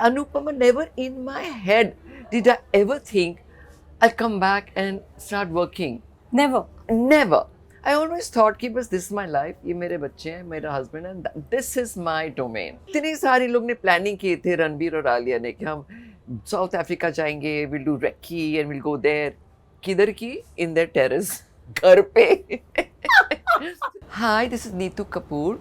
Anupama, never in my head did I ever think I'll come back and start working. Never. Never. I always thought कि बस this is my life, ये मेरे बच्चे हैं, मेरा husband and this is my domain. इतने सारे लोग ने प्लानिंग किए थे रणबीर और आलिया ने कि हम साउथ अफ्रीका जाएंगे, we'll do recce and we'll go there. किधर की? In their terrace. घर पे. Hi, this is Neetu Kapoor.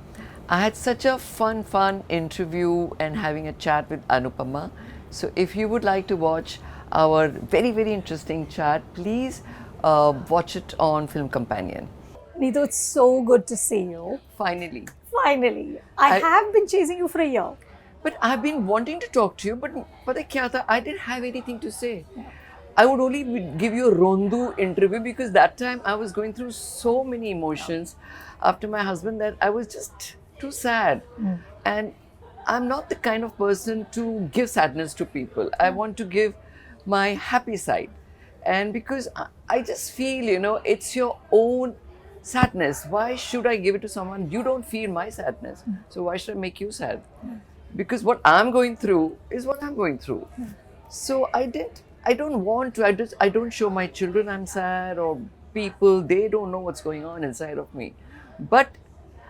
I had such a fun interview and having a chat with Anupama. So if you would like to watch our very interesting chat, please watch it on Film Companion. Neetu, it's so good to see you. Finally. Finally. I have been chasing you for a year. But I've been wanting to talk to you, but pata kya tha? I didn't have anything to say. Yeah. I would only give you a rondu interview because that time I was going through so many emotions after my husband that I was just too sad. And I'm not the kind of person to give sadness to people. I want to give my happy side. And because I just feel, it's your own sadness. Why should I give it to someone? You don't feel my sadness. So why should I make you sad? Because what I'm going through is what I'm going through. So I don't want to. I don't show my children I'm sad or people. They don't know what's going on inside of me. But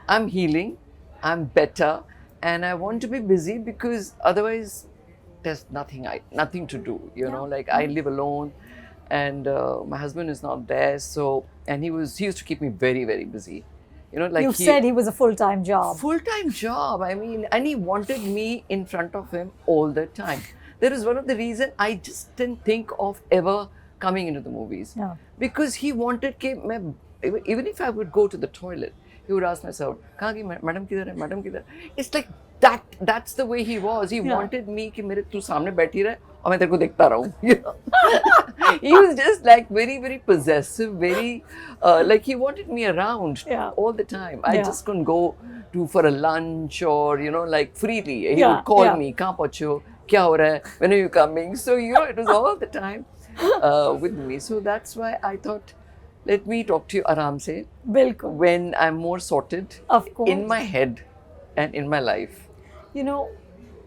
I'm healing. I'm better. And I want to be busy because otherwise there's nothing to do. Like I live alone. And my husband is not there, and he used to keep me very busy. You said he was a full-time job. Full-time job. I mean, and he wanted me in front of him all the time. That is one of the reasons I just didn't think of ever coming into the movies. Yeah. Because he wanted even if I would go to the toilet, he would ask myself, "Kahan ki madam kidhar hai? Madam kidhar?" It's like that. That's the way he was. He wanted me कि मेरे तू सामने बैठी रहे और मैं तेरे को देखता रहूं. He was just like very possessive, very like he wanted me around all the time. I just couldn't go for a lunch or like freely. He would call me, "कहाँ पहुँचे हो? क्या हो रहा है? When are you coming?" So it was all the time with me. So that's why I thought, let me talk to you aram se. Bilkul. When I'm more sorted. Of course. In my head and in my life.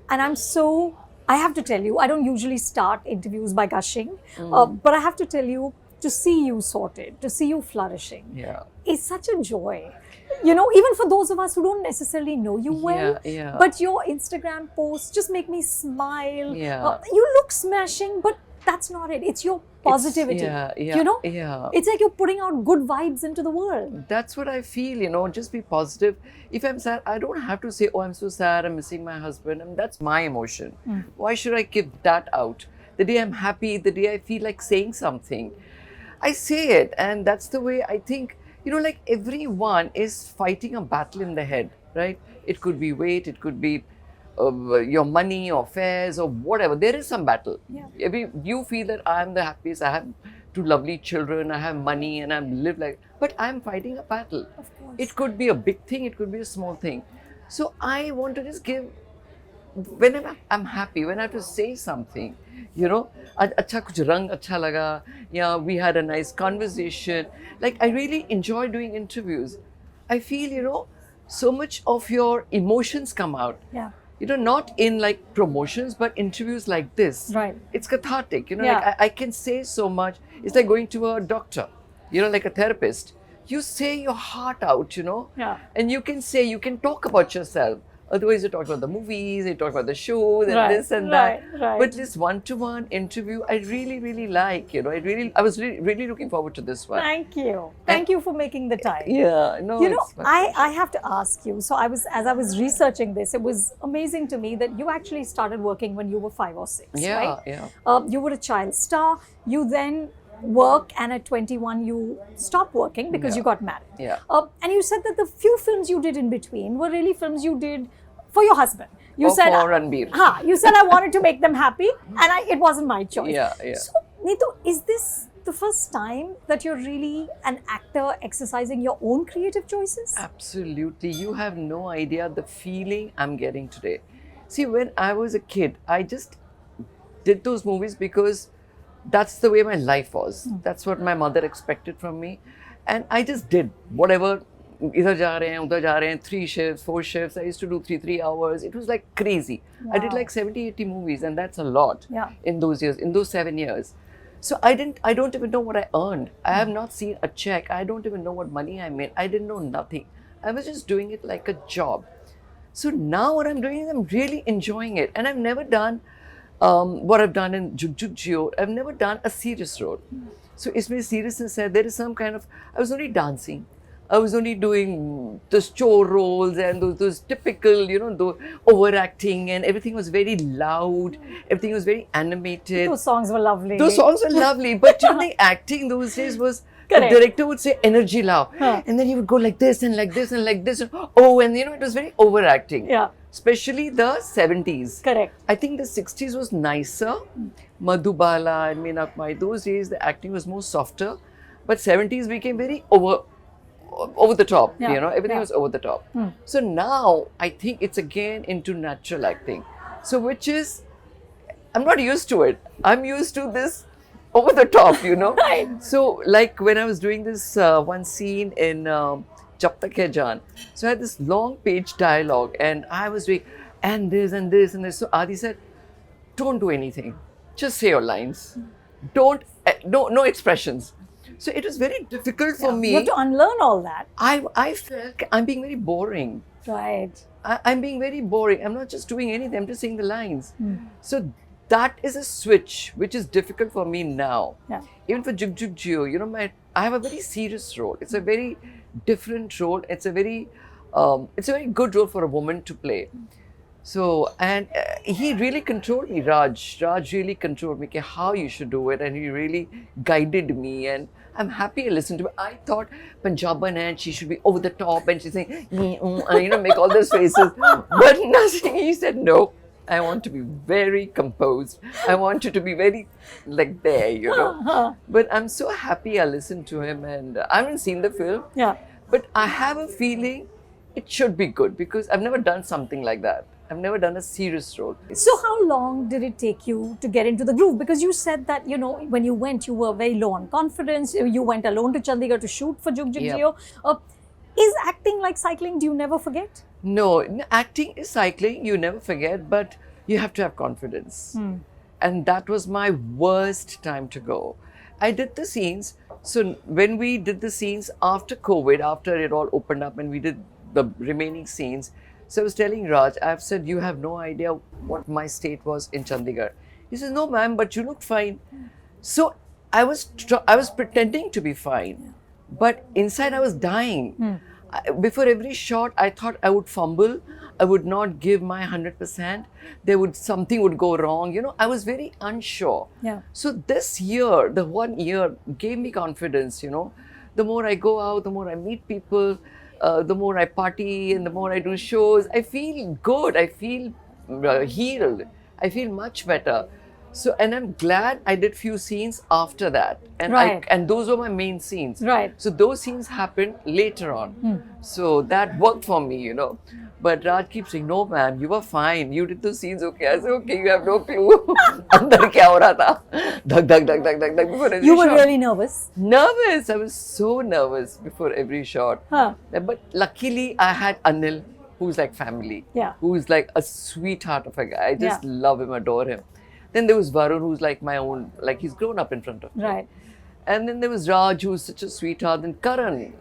And I have to tell you, I don't usually start interviews by gushing, but I have to tell you, to see you sorted, to see you flourishing, is such a joy. Even for those of us who don't necessarily know you well, but your Instagram posts just make me smile. You look smashing, but that's not it. It's your positivity. It's like you're putting out good vibes into the world. That's what I feel, just be positive. If I'm sad, I don't have to say, "Oh, I'm so sad, I'm missing my husband." And that's my emotion. Why should I give that out? The day I'm happy, the day I feel like saying something, I say it. And that's the way I think, like everyone is fighting a battle in the head, right? It could be weight, it could be your money or fares or whatever. There is some battle. You feel that I'm the happiest, I have two lovely children, I have money and I live like, but I'm fighting a battle. Of course. It could be a big thing, it could be a small thing. So I want to just give, whenever I'm happy, when I have to say something, acha kuch rang acha laga, we had a nice conversation. Like I really enjoy doing interviews. I feel, so much of your emotions come out. Not in like promotions, but interviews like this. Right. It's cathartic. Like I can say so much. It's like going to a doctor, like a therapist. You say your heart out, and you can talk about yourself. Otherwise, you talk about the movies, you talk about the shows and this and that. Right. But this one-to-one interview, I really like. I was really looking forward to this one. Thank you. Thank you for making the time. I have to ask you. So as I was researching this, it was amazing to me that you actually started working when you were 5 or 6. Right? You were a child star. You then work, and at 21 you stopped working because you got married. And you said that the few films you did in between were really films you did for your husband. You said for Ranbir. You said I wanted to make them happy, and it wasn't my choice. So Neetu, is this the first time that you're really an actor exercising your own creative choices? Absolutely. You have no idea the feeling I'm getting today. See, when I was a kid, I just did those movies because that's the way my life was. That's what my mother expected from me. And I just did whatever इधर जा रहे हैं, उधर जा रहे हैं, 3 shifts, 4 shifts. I used to do 3 hours. It was like crazy. Wow. I did like 70, 80 movies, and that's a lot in those years, in those 7 years. So I don't even know what I earned. I have not seen a check. I don't even know what money I made. I didn't know nothing. I was just doing it like a job. So now what I'm doing is I'm really enjoying it. And I've never done what I've done in Jug Jug Jio. I've never done a serious role. So isme seriousness said there is some kind of, I was only dancing. I was only doing those chore roles and those typical, you know, the overacting, and everything was very loud. Everything was very animated. Those songs were lovely. Those songs were lovely, but you know, the acting those days was, Correct. the director would say energy lao, and then he would go like this and like this and like this. Oh, and you know, it was very overacting. Yeah. Especially the 70s. Correct. I think the 60s was nicer. Madhubala and Meenak Mai, those days the acting was more softer, but 70s became very over the top, you know, everything was over the top. So now I think it's again into natural acting. So which is, I'm not used to it. I'm used to this over the top, you know. Right. So like when I was doing this one scene in Jab Tak Hai Jaan, so I had this long page dialogue and I was doing and this and this and this. So Adi said, don't do anything. Just say your lines. Don't, no expressions. So it was very difficult for me. You have to unlearn all that. I felt I'm being very boring. Right. I'm being very boring. I'm not just doing anything. I'm just saying the lines. So that is a switch which is difficult for me now. Yeah. Even for Jug Jug Jio, you know, I have a very serious role. It's a very different role. It's a very good role for a woman to play. So, and he really controlled me, Raj. Raj really controlled me, how you should do it, and he really guided me, and I'm happy I listened to it. I thought Punjaban and she should be over the top and she's saying, you know, make all those faces. But nothing. He said, no, I want to be very composed. I want you to be very like there, you know. But I'm so happy I listened to him, and I haven't seen the film. Yeah. But I have a feeling it should be good because I've never done something like that. I've never done a serious role. So how long did it take you to get into the groove? Because you said that, you know, when you went, you were very low on confidence. You went alone to Chandigarh to shoot for Jug Jug Jio. Is acting like cycling? Do you never forget? No, acting is cycling. You never forget, but you have to have confidence. And that was my worst time to go. I did the scenes. So when we did the scenes after COVID, after it all opened up and we did the remaining scenes, so I was telling Raj, I've said, you have no idea what my state was in Chandigarh. He says, no ma'am, but you look fine. So I was pretending to be fine, but inside I was dying. Before every shot, I thought I would fumble. I would not give my 100%. Something would go wrong. You know, I was very unsure. Yeah. So this year, the 1 year gave me confidence, you know. The more I go out, the more I meet people, the more I party and the more I do shows, I feel good. I feel healed. I feel much better. So, and I'm glad I did few scenes after that. And and those were my main scenes. Right. So those scenes happened later on. So that worked for me, you know. But Raj keeps saying, no ma'am, you were fine. You did those scenes okay. I said, okay, you have no clue. Andar kya ho raha tha? Dhak, dhak, dhak, dhak, dhak, dhak, before every You were shot. really nervous? Nervous. I was so nervous before every shot. Huh. But luckily, I had Anil, who's like family. Yeah. Who's like a sweetheart of a guy. I just love him, adore him. Then there was Varun, who's like my own, like he's grown up in front of me. Right. And then there was Raj, who's such a sweetheart. Then Karan.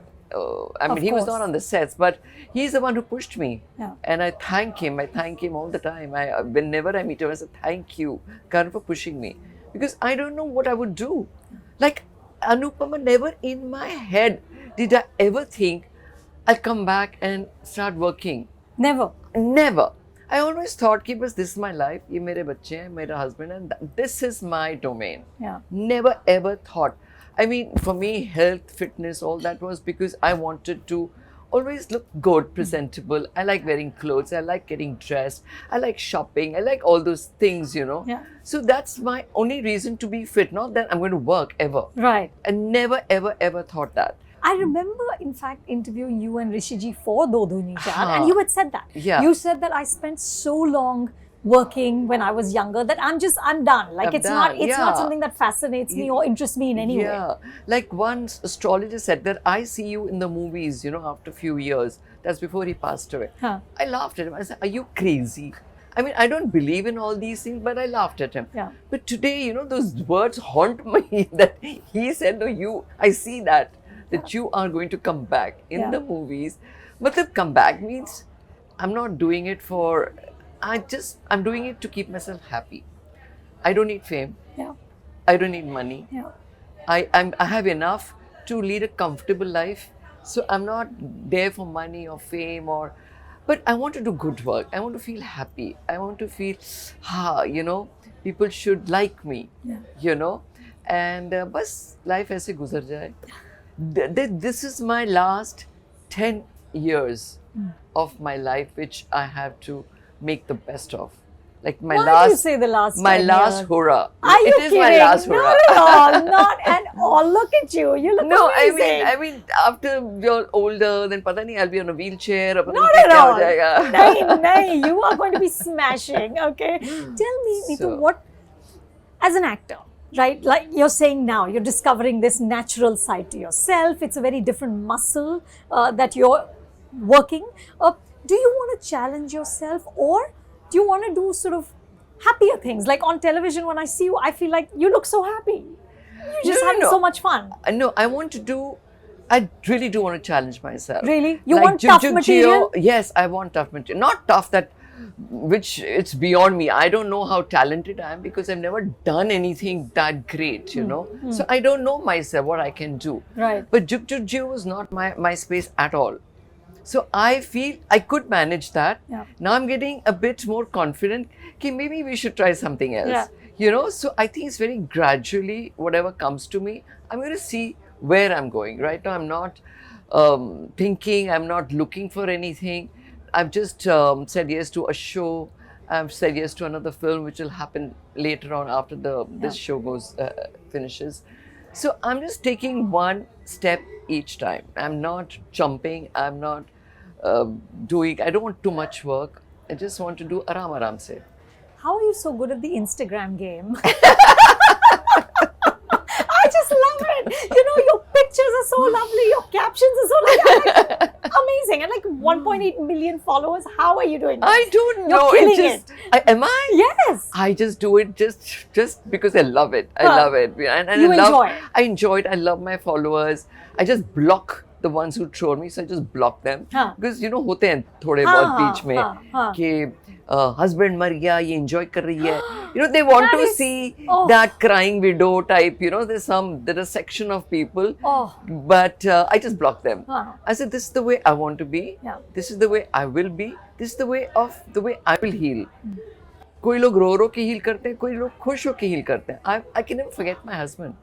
I mean, he was not on the sets, but he's the one who pushed me. Yeah. And I thank him. I thank him all the time. Whenever I meet him, I say, thank you, Karan, for pushing me. Because I don't know what I would do. Like, Anupama, never in my head did I ever think I'll come back and start working. Never? Never. I always thought, this is my life, ye mere bachche hain, mera husband, and this is my domain. Yeah. Never ever thought. I mean, for me, health, fitness, all that was because I wanted to always look good, presentable. I like wearing clothes. I like getting dressed. I like shopping. I like all those things, you know. Yeah. So that's my only reason to be fit. Not that I'm going to work ever. Right. I never, ever, ever thought that. I remember, in fact, interviewing you and Rishi ji for Do Dhuni Char, and you had said that. Yeah. You said that I spent so long working when I was younger that I'm done. Like it's not something that fascinates me or interests me in any way. Yeah, like one astrologer said that I see you in the movies, after a few years. That's before he passed away. I laughed at him. I said, "Are you crazy?" I mean, I don't believe in all these things, but I laughed at him. Yeah. But today, those words haunt me that he said, "No, I see that you are going to come back in the movies." But the comeback means I'm not doing it for, I'm doing it to keep myself happy. I don't need fame. Yeah. I don't need money. Yeah. I have enough to lead a comfortable life. So I'm not there for money or fame but I want to do good work. I want to feel happy. I want to feel, people should like me, and bas life aise guzar jaye. This is my last 10 years of my life, which I have to make the best of. Like my Why do you say the last 10 last years? hurrah. Are you It is kidding? my last hurrah. Not at all. Not at all. Look at you. You look amazing. I mean, after you're older, then pata nahi, I'll be on a wheelchair. Not at all. No, you are going to be smashing. Okay. Tell me, Neetu, what, as an actor, right? Like you're saying now, you're discovering this natural side to yourself. It's a very different muscle that you're working. Do you want to challenge yourself, or do you want to do sort of happier things? Like on television, when I see you, I feel like you look so happy. You're just having so much fun. No, I really do want to challenge myself. Really? You want tough material? Yes, I want tough material. Not tough which it's beyond me. I don't know how talented I am because I've never done anything that great, So I don't know myself, what I can do. Right. But Juk Juk Jiyo was not my space at all. So I feel I could manage that. Yeah. Now I'm getting a bit more confident. Okay, maybe we should try something else. Yeah. So I think it's very gradually, whatever comes to me, I'm going to see where I'm going. Right now, I'm not thinking, I'm not looking for anything. I've just said yes to a show. I've said yes to another film, which will happen later on after this show finishes. So I'm just taking one step each time. I'm not jumping. I'm not I don't want too much work. I just want to do aram se. How are you so good at the Instagram game? I just love it. Your pictures are so lovely. Your captions are so lovely. Amazing. And like 1.8 million followers. How are you doing this? I don't know. You're killing it. Am I? Yes. I just do it just because I love it. I love it. And you enjoy it. I enjoy it. I love my followers. I just block the ones who troll me, so I just block them. Because होते हैं थोड़े बहुत बीच में कि husband मर गया, ये enjoy कर रही है. They want to see that crying widow type. There's a section of people, but I just block them. I said, this is the way I want to be. This is the way I will be. This is the way I will heal. कोई लोग रो रो के heal करते हैं, कोई लोग खुश हो के heal करते हैं. I can never forget my husband.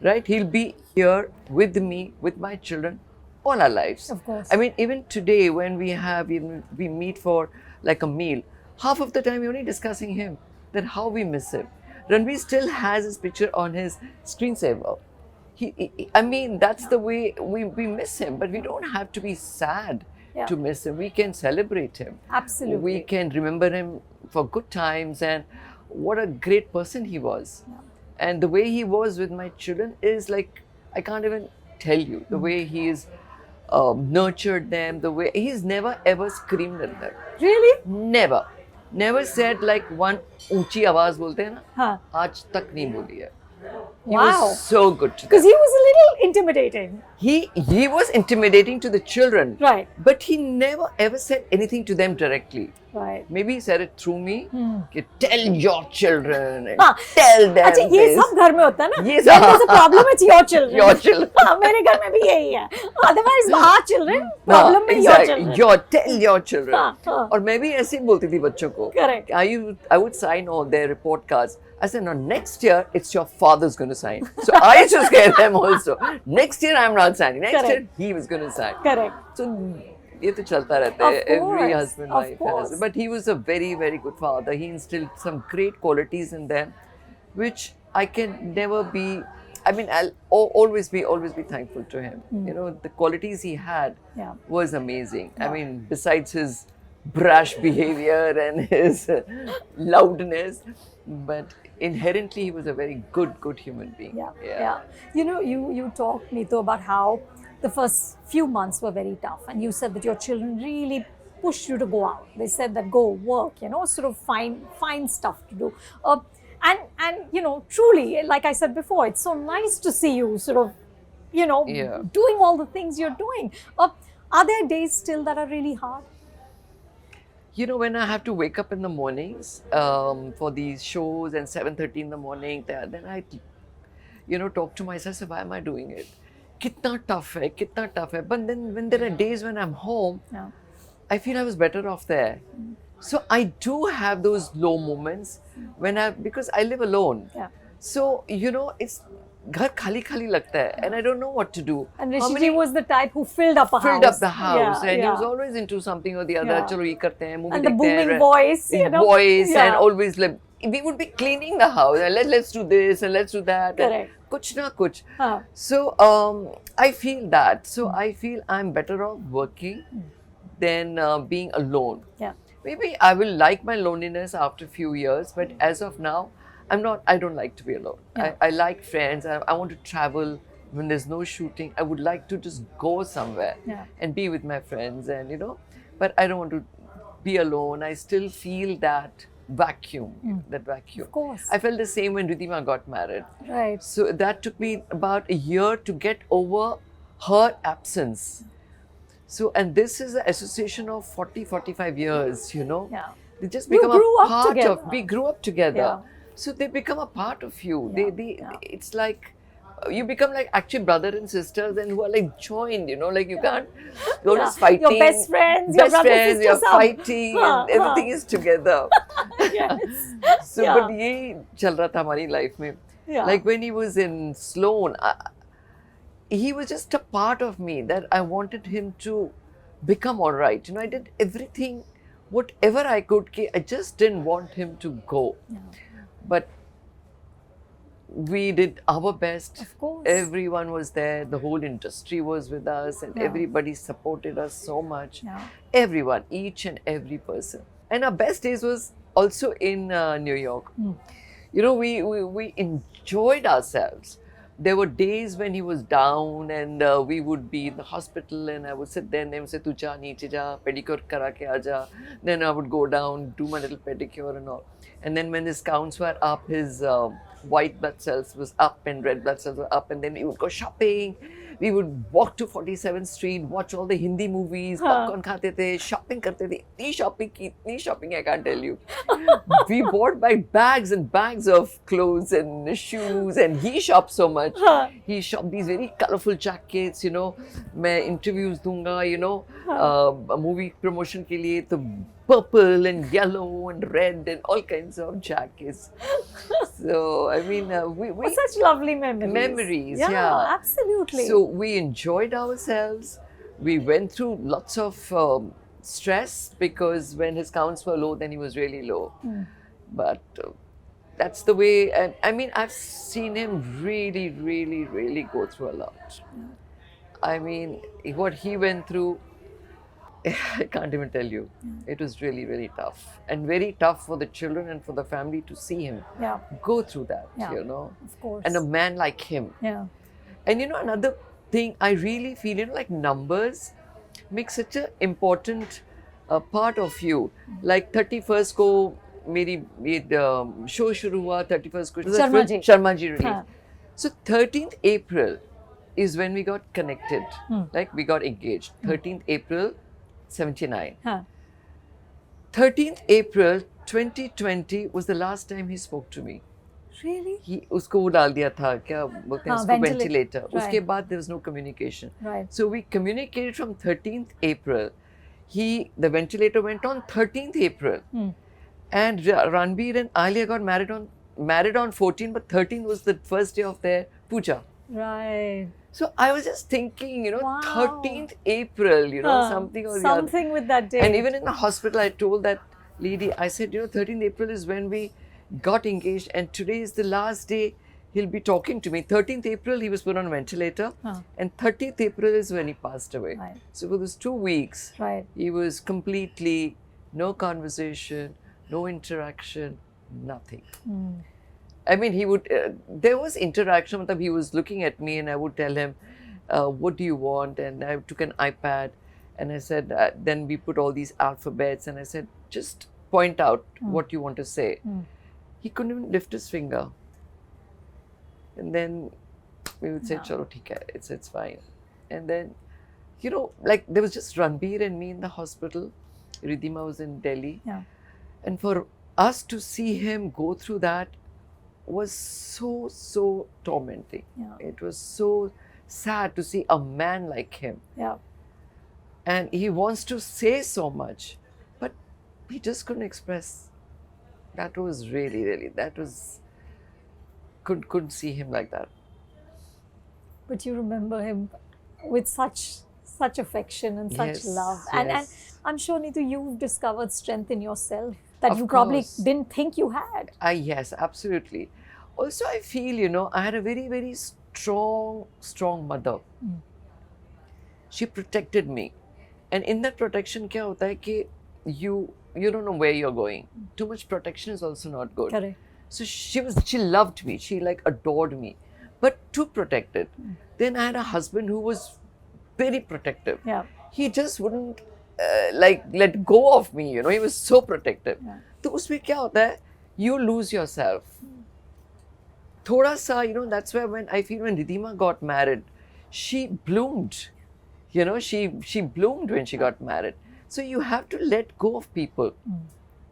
Right? He'll be here with me, with my children, all our lives. Of course. I mean, even today when we meet for like a meal, half of the time we're only discussing him, that how we miss him. Ranbir still has his picture on his screensaver. I mean, that's the way we miss him, but we don't have to be sad to miss him. We can celebrate him. Absolutely. We can remember him for good times and what a great person he was. And the way he was with my children is like, I can't even tell you, the way he is nurtured them, the way he's never ever screamed at them. Really? Never said like one ऊंची आवाज बोलते हैं ना, आज तक नहीं बोली है. He was so good to them. Because he was a little intimidating. He was intimidating to the children. Right. But he never ever said anything to them directly. Right. Maybe he said it through me. Tell your children and tell them अच्छा ये this. सब घर में होता है ना. Yes. When there's a problem, it's your children. Your children. मेरे घर में भी यही है. Otherwise, our children, problem में your children. Tell your children. और मैं भी ऐसे ही बोलती थी बच्चों को. Correct. I would sign all their report cards. I said, no, next year, it's your father's going to sign. So I used to scare them also. Next year, I'm not signing. Next year, he was going to sign. Correct. So, ये तो चलता रहता है. Every husband wife has. But he was a very, very good father. He instilled some great qualities in them, which I can never be. I mean, I'll always be thankful to him. The qualities he had was amazing. I mean, besides his brash behavior and his loudness, but inherently he was a very good human being. Yeah. You know, you talked, Neetu, about how the first few months were very tough, and you said that your children really pushed you to go out. They said that go work, you know, sort of find stuff to do. And you know, truly, like I said before, it's so nice to see you sort of, you know, doing all the things you're doing. Are there days still that are really hard? You know, when I have to wake up in the mornings for these shows and 7:30 in the morning, then I, you know, talk to myself, say, why am I doing it? Kitna tough hai, kitna tough hai. But then when there are days when I'm home, I feel I was better off there. So I do have those low moments because I live alone. So, you know, it's ghar khali khali lagta hai, and I don't know what to do. And Rishi was the type who filled up the house, and he was always into something or the other. Chalo ye karte hain, movie and the booming voice, you know, and always like we would be cleaning the house and let's do this and let's do that. Correct. Kuch na kuch. So I feel that. So I feel I'm better off working than being alone. Maybe I will like my loneliness after a few years, but as of now, I don't like to be alone. I like friends. I want to travel when there's no shooting. I would like to just go somewhere and be with my friends, and you know, but I don't want to be alone. I still feel that vacuum, Of course. I felt the same when Ridhima got married. Right. So that took me about a year to get over her absence. So, and this is an association of 40-45 years, you know. They just become a part of, we grew up together. So they become a part of you. It's like, you become like actually brother and sisters, and who are like joined, you know, like you can't, you're just fighting. Your best friends, your brothers, you're fighting, and everything is together. So, but ye chal raha tha hamari life mein. Like when he was in Sloan, he was just a part of me that I wanted him to become all right. You know, I did everything, whatever I could. I just didn't want him to go. But we did our best. Of course. Everyone was there. The whole industry was with us, and everybody supported us so much. Everyone, each and every person. And our best days was also in New York. You know, we enjoyed ourselves. There were days when he was down, and we would be in the hospital, and I would sit there and they would say, tu ja, niche ja, pedicure kara ke aaja. Then I would go down, do my little pedicure and all. And then when his counts were up, his white blood cells was up and red blood cells were up, and then we would go shopping. We would walk to 47th Street, watch all the Hindi movies, popcorn khate the, shopping karte the. Itni shopping, I can't tell you. We bought by bags and bags of clothes and shoes, and he shopped so much. He shopped these very colorful jackets, you know. Main interviews dunga, you know, a movie promotion ke liye, to purple and yellow and red and all kinds of jackets. So, I mean, we such lovely memories. Memories, absolutely. So, we enjoyed ourselves. We went through lots of stress because when his counts were low, then he was really low. But that's the way, and I mean, I've seen him really, really, really go through a lot. I mean, what he went through, I can't even tell you. It was really, really tough. And very tough for the children and for the family to see him go through that, you know. Of course. And a man like him. And you know, another thing I really feel, you know, like numbers make such an important part of you. Like 31st ko, meri show shuru hua, 31st ko Sharma ji released. So 13th April is when we got connected. Like we got engaged. 13th April 79. 13th April 2020 was the last time he spoke to me. Really? उसको वो डाल दिया था, क्या बोलते हैं उसको, ventilator. उसके बाद there was no communication. So we communicated from 13th April. The ventilator went on 13th April. And Ranbir and Alia got married on 14, but 13 was the first day of their puja. Right. So I was just thinking, you know, 13th April, you know, something or the other. Something with that day. And even in the hospital, I told that lady, I said, you know, 13th April is when we got engaged, and today is the last day he'll be talking to me. 13th April, he was put on a ventilator, and 30th April is when he passed away. So for those 2 weeks, he was completely no conversation, no interaction, nothing. I mean, he would, there was interaction, he was looking at me and I would tell him, what do you want? And I took an iPad and I said, then we put all these alphabets and I said, just point out what you want to say. He couldn't even lift his finger. And then we would say, chalo, theek hai, it's fine. And then, you know, like there was just Ranbir and me in the hospital. Ridhima was in Delhi. Yeah. And for us to see him go through that was so tormenting. Yeah. It was so sad to see a man like him. Yeah. And he wants to say so much, but he just couldn't express. That was really, that was, couldn't see him like that. But you remember him with such affection and such love. And I'm sure, Neetu, you've discovered strength in yourself that Of you probably course. didn't think you had. Yes, absolutely. Also, I feel, you know, I had a very strong mother. She protected me. And in that protection, kya hota hai ki you don't know where you're going. Too much protection is also not good. Correct. So she loved me. She like adored me, but too protected. Then I had a husband who was very protective. Yeah. He just wouldn't like let go of me. You know, he was so protective. So उसमें क्या होता है? You lose yourself. थोड़ा सा, you know, that's where when I feel when Ridhima got married, she bloomed. You know, she bloomed when she got married. So you have to let go of people.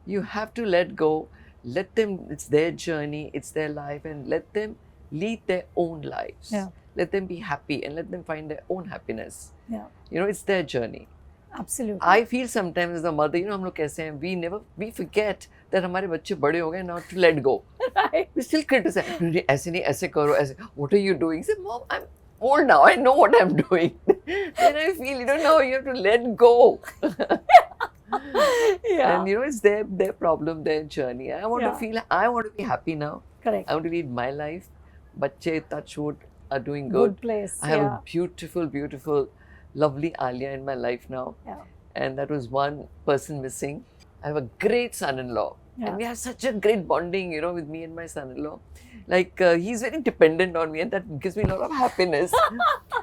You have to let go. Let them, it's their journey, it's their life, and let them lead their own lives. Yeah. Let them be happy and let them find their own happiness. Yeah. You know, it's their journey. Absolutely. I feel sometimes as a mother, you know, हम लोग कैसे हैं, we forget that हमारे बच्चे बड़े हो गए, now to let go. Right. We still criticize. नहीं, ऐसे नहीं, ऐसे करो, ऐसे. What are you doing? Say, Mom, I'm old now. I know what I'm doing. Then I feel, you don't know, you have to let go. Yeah. And you know, it's their problem, their journey. I want to be happy now. Correct. I want to lead my life. Bacche, touch wood, are doing good. Good place. I have a beautiful, lovely Alia in my life now. Yeah. And that was one person missing. I have a great son-in-law. Yeah. And we have such a great bonding, you know, with me and my son-in-law. Like, he's very dependent on me and that gives me a lot of happiness.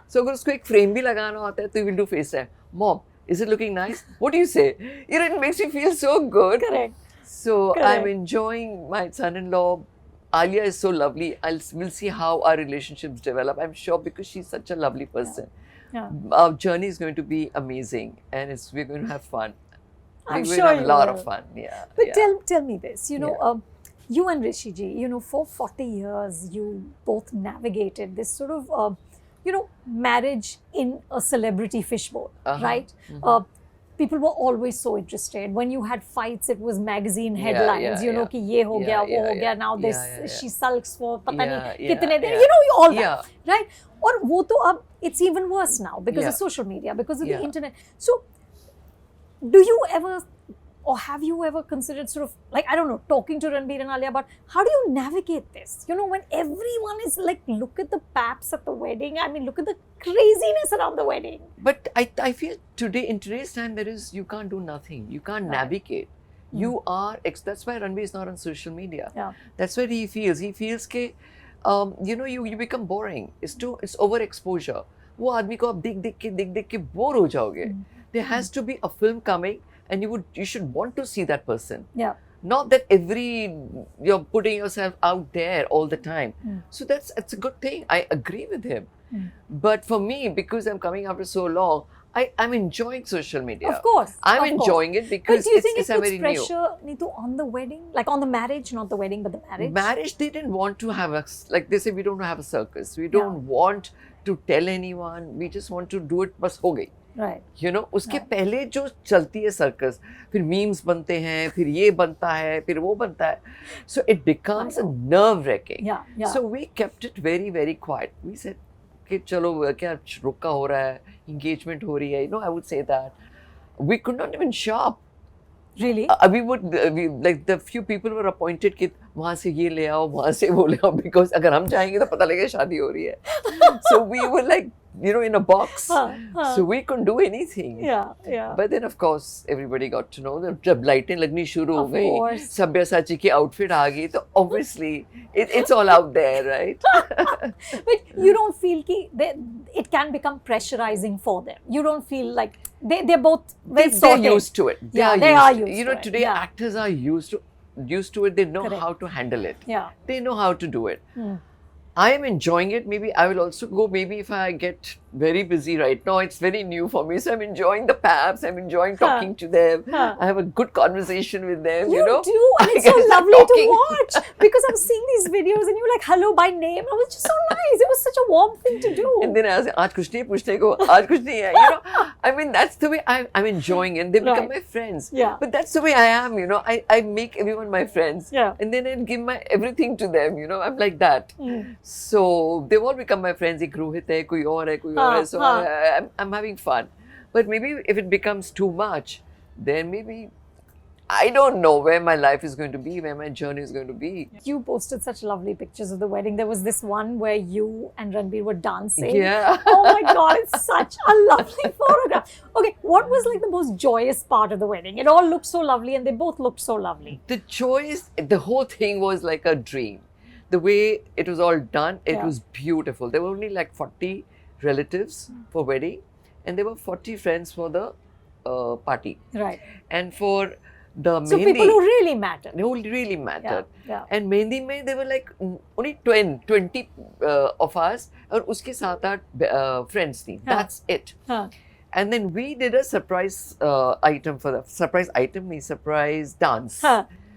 So, अगर उसको एक frame भी लगाना होता है, तो he will do FaceTime. Mom, is it looking nice? What do you say? You know, it makes me feel so good. Correct. So, Correct. I'm enjoying my son-in-law. Alia is so lovely. We'll see how our relationships develop. I'm sure because she's such a lovely person. Yeah. Our journey is going to be amazing and we're going to have fun. I'm We're sure going to have a lot will. of fun. Yeah. But yeah. tell me this, you know, you and Rishi ji, you know, for 40 years, you both navigated this sort of, you know, marriage in a celebrity fishbowl, right? People were always so interested. When you had fights, it was magazine headlines, you know, ki ye ho gaya, wo ho gaya, now this, she sulks for pata nahi kitne din, you know, all that, right? Or wo to ab, it's even worse now because of social media, because of the internet. So, do you ever, or have you ever considered sort of, like, I don't know, talking to Ranbir and Alia about how do you navigate this? You know, when everyone is like, look at the paps at the wedding. I mean, look at the craziness around the wedding. But I feel in today's time, you can't do nothing. You can't navigate. You are, that's why Ranbir is not on social media. Yeah. That's what he feels. He feels that, you know, you become boring. It's overexposure. वो आदमी को आप देख के bore हो जाओगे. There has to be a film coming and you should want to see that person. Yeah. Not that you're putting yourself out there all the time. So it's a good thing. I agree with him. But for me, because I'm coming after so long, I'm enjoying social media. Of course. I'm enjoying it because but do you think it's it puts very pressure, Neetu, on the wedding? Like on the marriage, not the wedding, but the marriage? Marriage, they didn't want to have like they say, we don't have a circus. We don't want to tell anyone. We just want to do it, बस हो गई. Right. You know, उसके पहले जो चलती है circus, फिर memes बनते हैं, फिर ये बनता है, फिर वो बनता है. So it becomes a nerve-wracking. Yeah. So we kept it very quiet. We said, कि चलो क्या रुका हो रहा है, engagement हो रही है. You know, I would say that. We could not even shop. Really? we like the few people were appointed कि वहाँ से ये ले आओ, वहाँ से वो ले आओ, because अगर हम जाएंगे तो पता लगेगा शादी हो रही है. So we were like in a box. So we couldn't do anything. Yeah. But then, of course, everybody got to know that जब लाइटें लगनी शुरू हो गई, course. सब्यसाची की outfit आ गई, तो obviously it's all out there, right? But you don't feel it can become pressurizing for them. You don't feel like they're both They're used to it. They are used to it. Today actors are used to it. They know how to handle it. Yeah. They know how to do it. I am enjoying it. Maybe I will also go, maybe if I get very busy right now, it's very new for me. So I'm enjoying the paps. I'm enjoying talking to them. I have a good conversation with them. You do. And it's so lovely to watch. Because I'm seeing these videos and you're like, hello by name. It was just so nice. It was such a warm thing to do. And then I was like, aaj kuch nahi hai, puchne ko. Aaj kuch nahi hai. I mean, that's the way I'm enjoying it. They become my friends. Yeah. But that's the way I am, I make everyone my friends. Yeah. And then I give my everything to them, I'm like that. So they've all become my friends. Ek Rohit hai, koi aur hai, koi aur hai. So I'm having fun. But maybe if it becomes too much, then maybe I don't know where my life is going to be, where my journey is going to be. You posted such lovely pictures of the wedding. There was this one where you and Ranbir were dancing. Yeah. Oh my God, it's such a lovely photograph. Okay, what was like the most joyous part of the wedding? It all looked so lovely and they both looked so lovely. The choice, the whole thing was like a dream. The way it was all done, it was beautiful. There were only like 40 relatives for wedding and there were 40 friends for the party. Right. And for the so Mehndi, people who really mattered. Who really mattered. Yeah. And Mehndi mein, there were like only 20 of us and uske 7-8 friends thi. That's it. And then we did a surprise item for the surprise dance.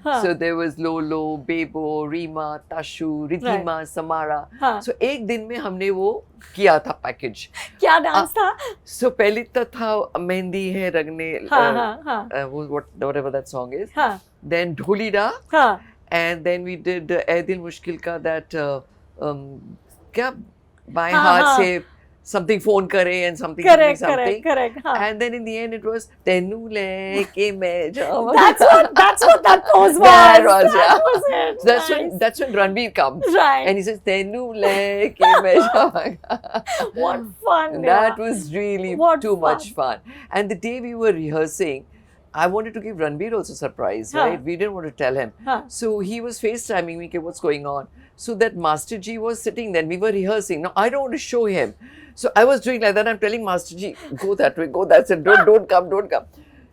So there was Lolo, Bebo, Rima, Tashu, Ridhima, Samara. So एक दिन में हमने वो किया था package. क्या dance था? So पहले तो था मेहंदी है रंगने, whatever that song is. Then ढोलीडा. And then we did ऐ दिल मुश्किल का that क्या बाएं हाथ से something phone kare and something. Correct. And then in the end it was Tenu leke main jawa. That's what that pose was. That was it. So that's when Ranbir comes. Right. And he says Tenu leke main jawa. What fun. That was really too much fun. And the day we were rehearsing, I wanted to give Ranbir also a surprise, right? We didn't want to tell him. So he was FaceTiming me, what's going on? So that Master Ji was sitting there, we were rehearsing. Now I don't want to show him. So I was doing like that. I'm telling Master Ji, go that way, go that way. Don't come.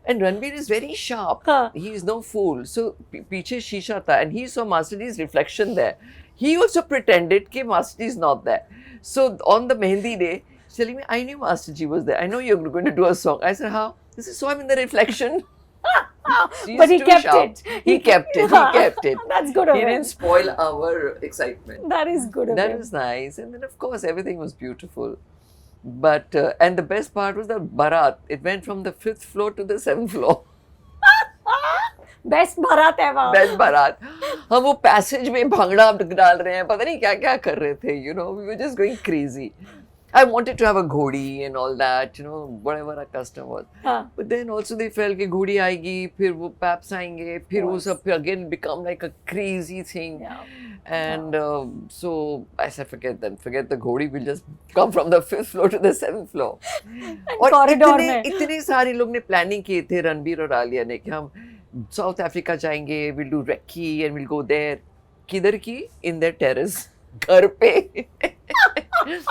And Ranbir is very sharp. He is no fool. So piche shisha tha, and he saw Master Ji's reflection there. He also pretended that Master Ji is not there. So on the Mehndi day, he's telling me, I knew Master Ji was there. I know you're going to do a song. I said, how? He said, so I'm in the reflection. But he kept it. He kept it. That's good of him. He didn't spoil our excitement. That is good of him. That was nice. And then, of course, everything was beautiful. But, and the best part was the Bharat. It went from the 5th floor to the 7th floor. Best Bharat ever. Best Bharat. हम वो passage में भंगड़ा डाल रहे हैं, पता नहीं क्या कर रहे थे, we were just going crazy. I wanted to have a ghodi and all that, whatever our custom was. But then also they felt कि घोड़ी आएगी, फिर वो paps आएंगे, फिर वो सब again become like a crazy thing. And so I said, forget the ghodi, we'll just come from the 5th floor to the 7th floor. और इतने सारे लोग ने planning किए थे रणबीर और आलिया ने कि हम South Africa जाएंगे, we'll do recce and we'll go there. किधर की? In their terrace. घर पे.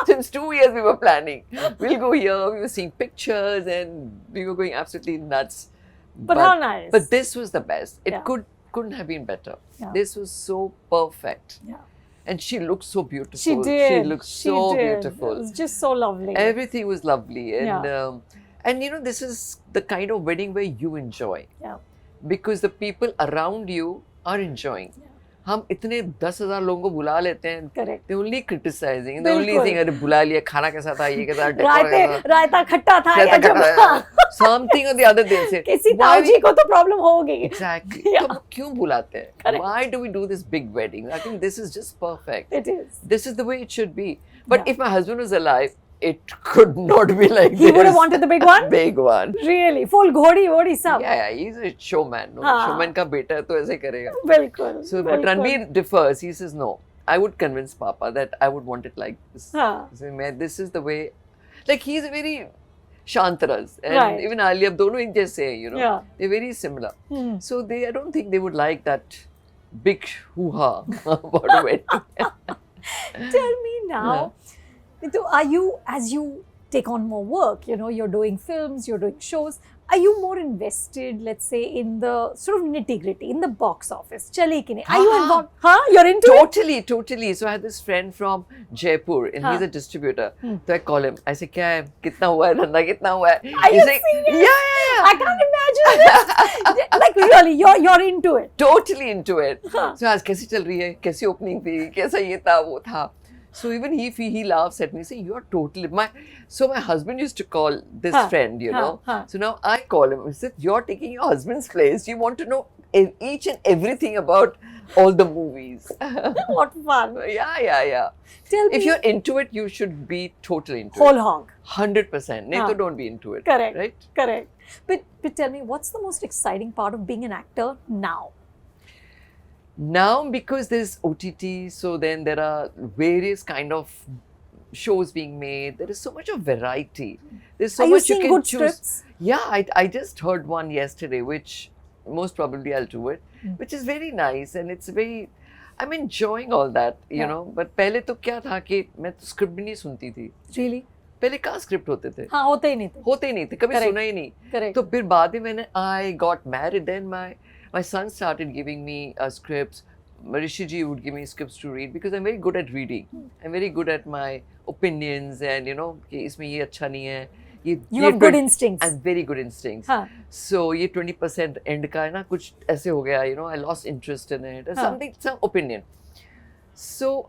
Since 2 years we were planning. We'll go here, we were seeing pictures and we were going absolutely nuts. But how nice. But this was the best. It couldn't have been better. This was so perfect. And she looked so beautiful. She did. She looked so beautiful. It was just so lovely. Everything was lovely. And this is the kind of wedding where you enjoy. Because the people around you are enjoying. हम इतने 10,000 लोगों को बुला लेते हैं. Correct. They only criticizing. The only thing अरे बुला लिया, खाना कैसा था, ये कैसा, रायता खट्टा था या जब something or the other they say. किसी ताऊजी को तो problem होगी. Exactly. तो क्यों बुलाते हैं? Why do we do this big wedding? I think this is just perfect. It is. This is the way it should be. But if my husband was alive, it could not be like this. He would have wanted the big one? Big one. Really? Full घोड़ी सब? Yeah, he's a showman. No? Showman का बेटा है तो ऐसे करेगा. बिल्कुल. So, but Ranbir differs. He says, no, I would convince Papa that I would want it like this. So, this is the way. Like he's a very Shantaras and Right. even Alia, dono ek jaise hai, you know. Yeah. They're very similar. So I don't think they would like that big hoo-ha about a wedding. Tell me now, Neetu, are you, as you take on more work, you know, you're doing films, you're doing shows, are you more invested, let's say, in the sort of nitty-gritty, in the box office? Chale ki nahi? Are you involved? Huh? You're into it? Totally. So I had this friend from Jaipur and he's a distributor. So I call him. I say, kya hai? Kitna hua hai? Dhanda kitna hua hai? Are you serious? Yeah. I can't imagine this. Like really, you're into it. Totally into it. So आज कैसी चल रही है? कैसी opening थी? कैसा ये था वो था? So even he laughs at me, saying, "You are totally my." So my husband used to call this friend, you know. So now I call him. I said, "You're taking your husband's place. You want to know each and everything about all the movies." What fun! Yeah. Tell me, If you're into it, you should be totally into whole it. hog. 100%. Neetu, don't be into it. Correct. Right? Correct. But tell me, what's the most exciting part of being an actor now? Now, because there's OTT, so then there are various kind of shows being made. There is so much of variety. There's so Are you much seeing can good choose. scripts? Yeah, I just heard one yesterday, which most probably I'll do it, which is very nice and it's very. I'm enjoying all that, you know. But पहले तो क्या था कि मैं तो script भी नहीं सुनती थी. Really? पहले कहाँ स्क्रिप्ट होते थे? हाँ, होते ही नहीं थे. कभी सुना ही नहीं. Correct. तो फिर बाद में मैंने I got married, then my son started giving me scripts. Rishi ji would give me scripts to read because I'm very good at reading. I'm very good at my opinions and you know कि इसमें ये अच्छा नहीं है. You have good instincts. I'm very good instincts. हाँ. So ये 20% end का है ना कुछ ऐसे हो गया. You know, I lost interest in it. Some opinion. So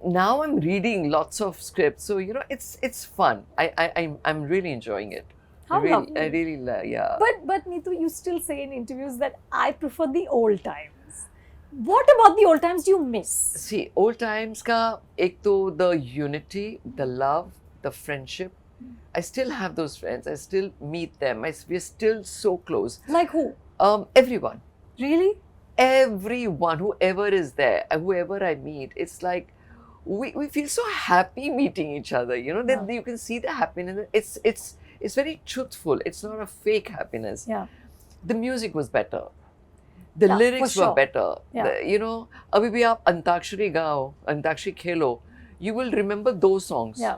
now I'm reading lots of scripts. So you know, it's fun. I'm really enjoying it. How lovely. I really yeah. But Neetu, you still say in interviews that I prefer the old times. What about the old times do you miss? See, old times ka ek to the unity, the love, the friendship. I still have those friends. I still meet them. We're still so close. Like who? Everyone. Really? Everyone, whoever is there, whoever I meet, it's like we feel so happy meeting each other. You know, that you can see the happiness. It's very truthful. It's not a fake happiness. Yeah. The music was better. The lyrics were better. Yeah. You know, abhi bhi aap Antakshari gao, Antakshari khelo, you will remember those songs. Yeah.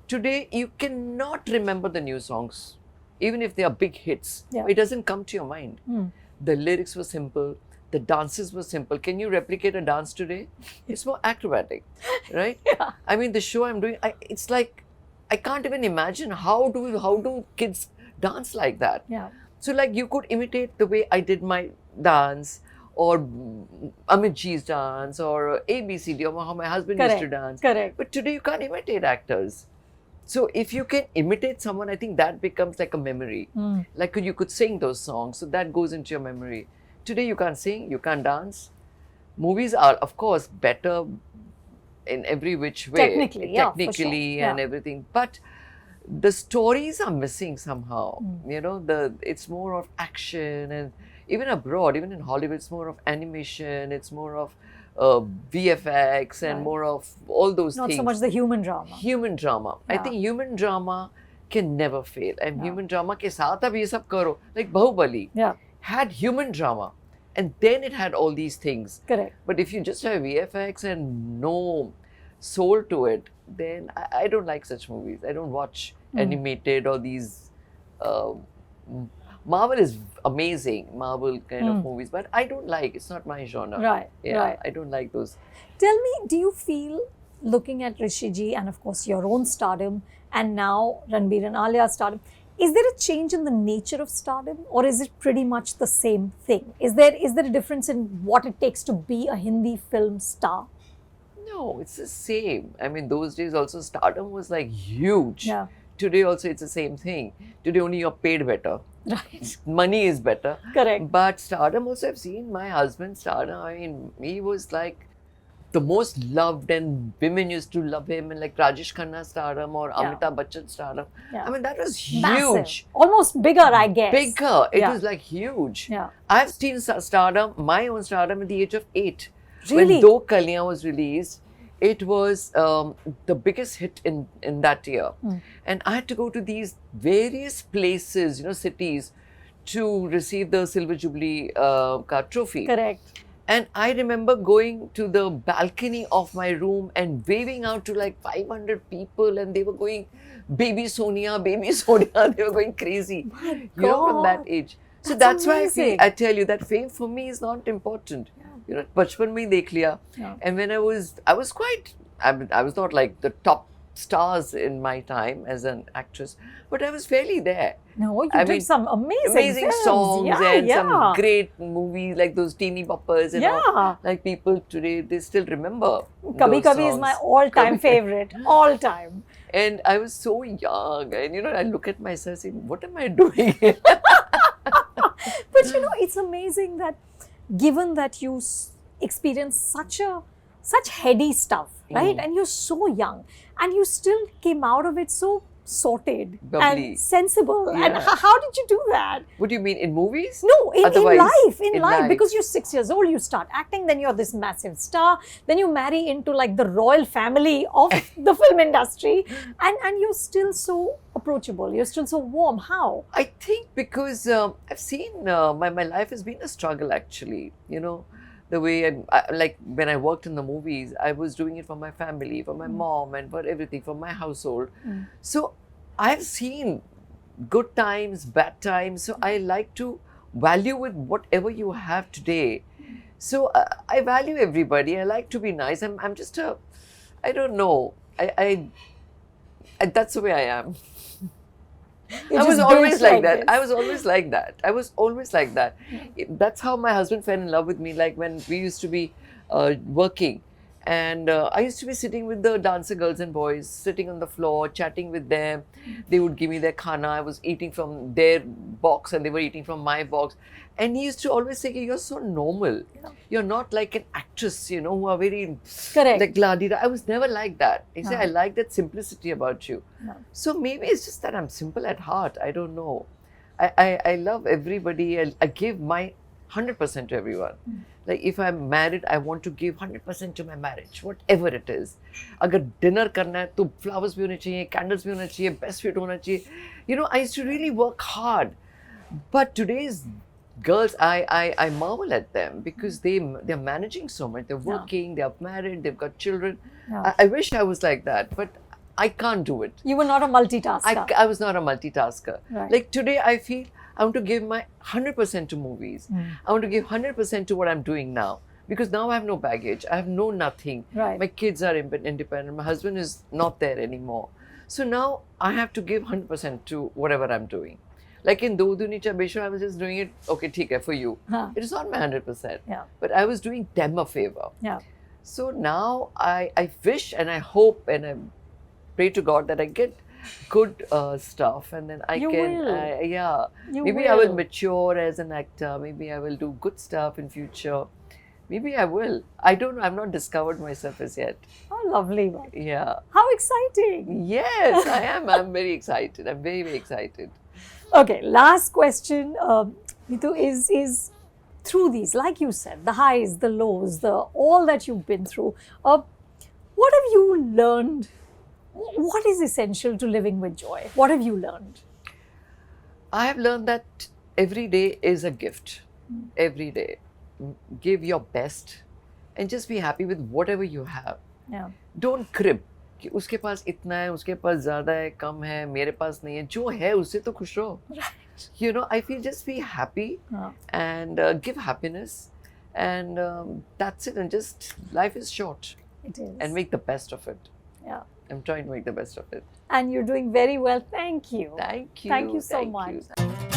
Today, you cannot remember the new songs, even if they are big hits. Yeah. It doesn't come to your mind. The lyrics were simple. The dances were simple. Can you replicate a dance today? It's more acrobatic, right? Yeah. I mean, the show I'm doing, it's like, I can't even imagine how do kids dance like that? Yeah. So like you could imitate the way I did my dance or Amit Ji's dance or ABCD or how my husband used to dance. Correct. But today you can't imitate actors. So if you can imitate someone, I think that becomes like a memory. Like you could sing those songs, so that goes into your memory. Today you can't sing, you can't dance. Movies are of course better in every which way. Technically, and everything. But the stories are missing somehow. You know, it's more of action, and even abroad, even in Hollywood, it's more of animation, it's more of VFX and more of all those things. Not so much the human drama. Human drama. I think human drama can never fail. And human drama ke saath ab ye sab karo. Like Bahubali had human drama. And then it had all these things. Correct. But if you just have VFX and no soul to it, then I don't like such movies. I don't watch animated or these. Marvel is amazing, Marvel kind of movies, but I don't like. It's not my genre. Right. Yeah, right. I don't like those. Tell me, do you feel, looking at Rishi ji and of course your own stardom and now Ranbir-Alia stardom, is there a change in the nature of stardom or is it pretty much the same thing? Is there a difference in what it takes to be a Hindi film star? No, it's the same. I mean, those days also stardom was like huge. Yeah. Today also it's the same thing. Today only you're paid better. Right. Money is better. Correct. But stardom also, I've seen my husband stardom. I mean, he was like the most loved and women used to love him, and like Rajesh Khanna stardom or Amitabh Bachchan stardom. Yeah. I mean, that was huge. Massive. Almost bigger, I guess. Bigger. It was like huge. Yeah. I've seen stardom, my own stardom at the age of 8. Really? When Do Kaliyan was released, it was the biggest hit in that year. And I had to go to these various places, cities, to receive the Silver Jubilee trophy. Correct. And I remember going to the balcony of my room and waving out to like 500 people, and they were going, "Baby Sonia, baby Sonia." They were going crazy, from that age. So that's why I tell you that fame for me is not important. Bachpan mein dekh liya. And when I was quite, I was not like the top stars in my time as an actress, but I was fairly there. No, you did some amazing films. songs and some great movies like those teeny boppers and all. Like people today, they still remember. Kabhi Kabhi is my all-time favorite, all time. And I was so young, and I look at myself saying, "What am I doing?" But it's amazing that, given that you experienced such heady stuff, right? And you're so young, and you still came out of it so sorted, bubbly, and sensible. And how did you do that? What do you mean, in movies? No, in life. In life. Because you're 6 years old, you start acting, then you're this massive star, then you marry into like the royal family of the film industry, and you're still so approachable, you're still so warm. How? I think because I've seen my life has been a struggle, actually. The way like when I worked in the movies, I was doing it for my family, for my mom, and for everything, for my household. So I've seen good times, bad times. So I like to value with whatever you have today. So I value everybody. I like to be nice. I'm just I don't know. I that's the way I am. I was always like that. I was always like that. That's how my husband fell in love with me. Like when we used to be working, and I used to be sitting with the dancer girls and boys, sitting on the floor, chatting with them. They would give me their khana. I was eating from their box, and they were eating from my box. And he used to always say, "You're so normal. You're not like an actress, who are very like gladida." I was never like that. He said, "I like that simplicity about you." So maybe it's just that I'm simple at heart. I don't know. I love everybody. I give my 100% to everyone. Like if I'm married, I want to give 100% to my marriage, whatever it is. Agar dinner karna hai, to flowers bhi hone chahiye, candles bhi hone chahiye, best sweet hona chahiye. I used to really work hard. But today's girls, I marvel at them because they're managing so much. They're working, they're married, they've got children. I wish I was like that, but I can't do it. You were not a multitasker. I was not a multitasker. Like today, I feel I want to give my 100% to movies. I want to give 100% to what I'm doing now. Because now I have no baggage. I have no nothing. My kids are independent. My husband is not there anymore. So now I have to give 100% to whatever I'm doing. Like in Do Duni Cha Besho, I was just doing it, okay, theek hai, for you. It is not my 100%. But I was doing them a favor. So now I wish and I hope and I pray to God that I get good stuff, and then I maybe I will mature as an actor. Maybe I will do good stuff in future. Maybe I will. I don't know. I've not discovered myself as yet. Oh, lovely. Yeah. How exciting. Yes, I am. I'm very excited. I'm very, very excited. Okay, last question, Neetu, is through these, like you said, the highs, the lows, all that you've been through, what have you learned? What is essential to living with joy? What have you learned? I have learned that every day is a gift. Every day. Give your best and just be happy with whatever you have. Don't crib. कि उसके पास इतना है, उसके पास ज़्यादा है, कम है, मेरे पास नहीं है. जो है उससे तो खुश रहो. I feel just be happy and give happiness, and that's it. And just life is short. It is. And make the best of it. I'm trying to make the best of it. And you're doing very well. Thank you. Thank you. Thank you so much.